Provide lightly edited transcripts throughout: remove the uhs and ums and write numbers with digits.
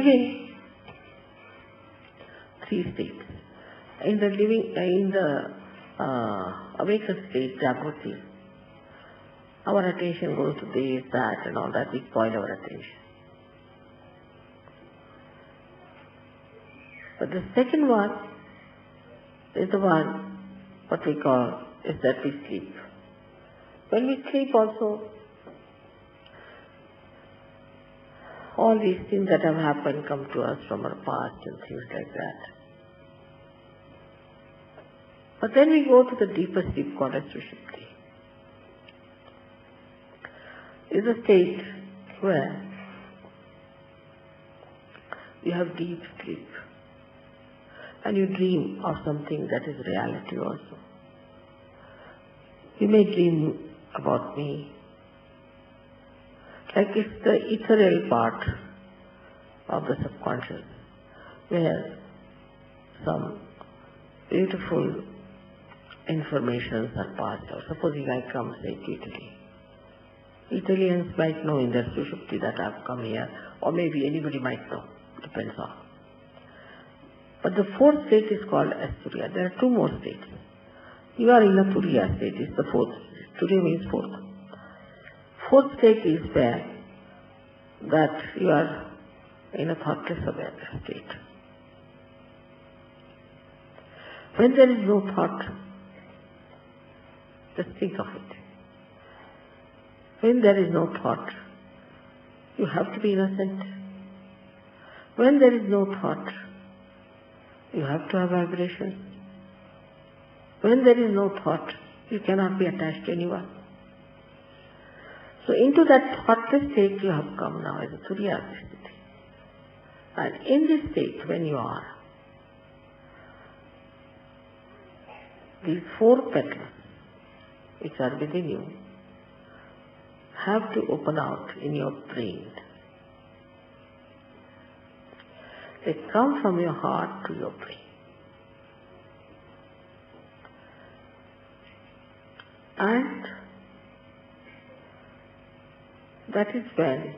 in three states. In the awakened state, Jagruti, our attention goes to this, that and all that. We spoil our attention. But the second one is the one what we call is that we sleep. When we sleep also, all these things that have happened come to us from our past and things like that. But then we go to the deeper sleep called as Sushupti. It's a state where you have deep sleep and you dream of something that is reality also. You may dream about me, like it's the ethereal part of the subconscious, where some beautiful informations are passed out. Supposing I come, say, to Italy. Italians might know in their Sushupti that I've come here, or maybe anybody might know, depends on. But the fourth state is called as Turiya. There are two more states. You are in the Turiya state, it's the fourth. Turiya means fourth. Fourth state is where that you are in a thoughtless awareness state. When there is no thought, just think of it. When there is no thought, you have to be innocent. When there is no thought, you have to have vibrations. When there is no thought, you cannot be attached to anyone. So into that thoughtless state you have come now as a Turiya state. And in this state, when you are, these four petals which are within you have to open out in your brain. They come from your heart to your brain. And that is when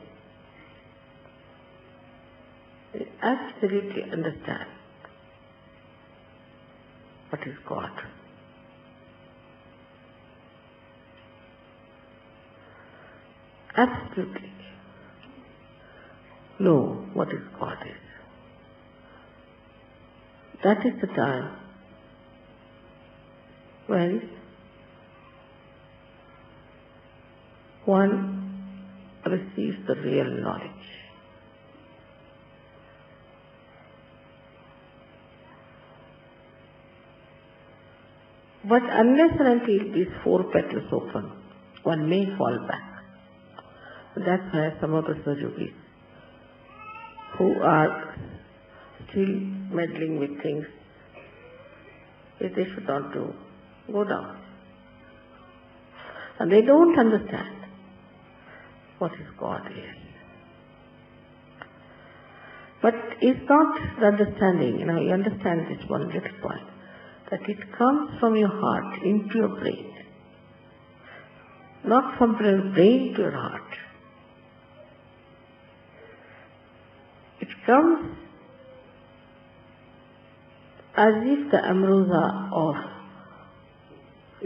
you absolutely understand what is God. Absolutely know what is God is. That is the time when one receives the real knowledge. But unless and until these four petals open, one may fall back. That's why some of the Sahajogis who are still meddling with things, if they should not do, go down. And they don't understand what is God is. But it's not the understanding, you understand this one little point, that it comes from your heart into your brain, not from your brain to your heart. It comes as if the ambrosia of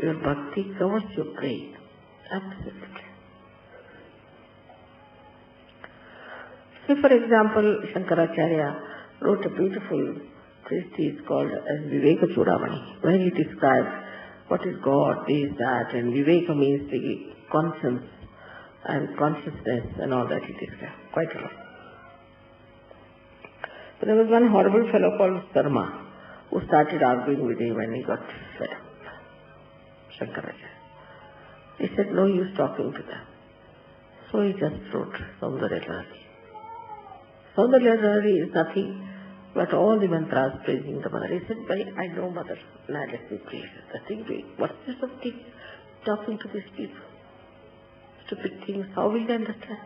your bhakti covers your brain. Absolutely. Say for example, Shankaracharya wrote a beautiful treatise called as Viveka Chudamani, where he describes what is God, this, that, and Viveka means the conscience and consciousness and all that he describes, quite a lot. So there was one horrible fellow called Sarma who started arguing with him when he got fed up. Shankaracharya. He said, no use talking to them. So he just wrote Saundarya Lahari. Saundarya Lahari is nothing but all the mantras praising the mother. He said, I know mother, now let me praise her. Nothing doing. What's this of talking to these people? Stupid things, how will they understand?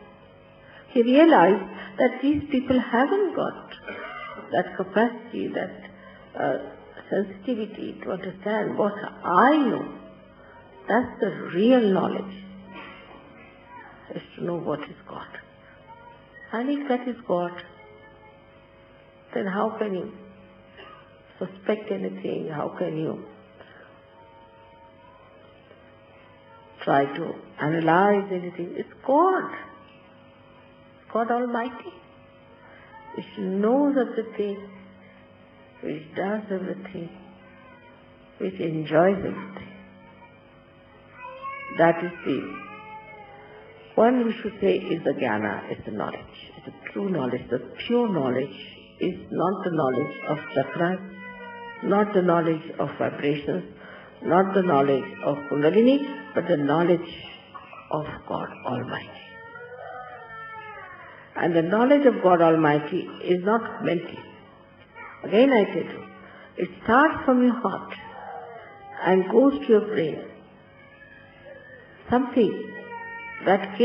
He realized that these people haven't got that capacity, that sensitivity to understand what I know. That's the real knowledge, is to know what is God. And if that is God, then how can you suspect anything? How can you try to analyze anything? It's God. God Almighty, which knows everything, which does everything, which enjoys everything. That is the one we should say is the jnana, is the knowledge. It's the true knowledge. The pure knowledge is not the knowledge of chakras, not the knowledge of vibrations, not the knowledge of Kundalini, but the knowledge of God Almighty. And the knowledge of God Almighty is not mental. Again I tell you, it starts from your heart and goes to your brain. Something that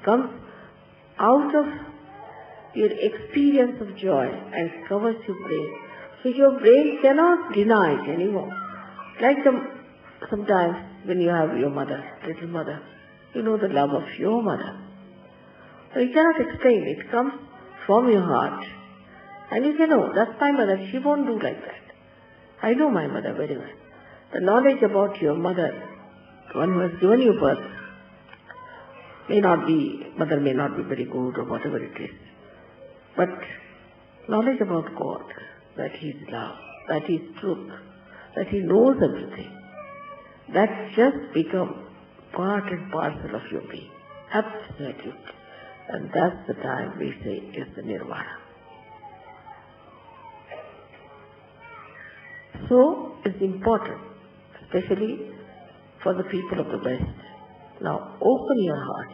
comes out of your experience of joy and covers your brain. So your brain cannot deny it anymore. Like sometimes when you have your mother, little mother, you know the love of your mother. So you cannot explain. It comes from your heart. And you say, no, that's my mother. She won't do like that. I know my mother very well. The knowledge about your mother, the one who has given you birth, mother may not be very good or whatever it is. But knowledge about God, that He is love, that He is truth, that He knows everything, that just become part and parcel of your being. Absolutely. And that's the time we say is the nirvana. So it's important, especially for the people of the West. Now open your heart,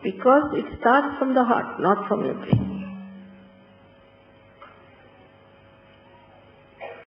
because it starts from the heart, not from your brain.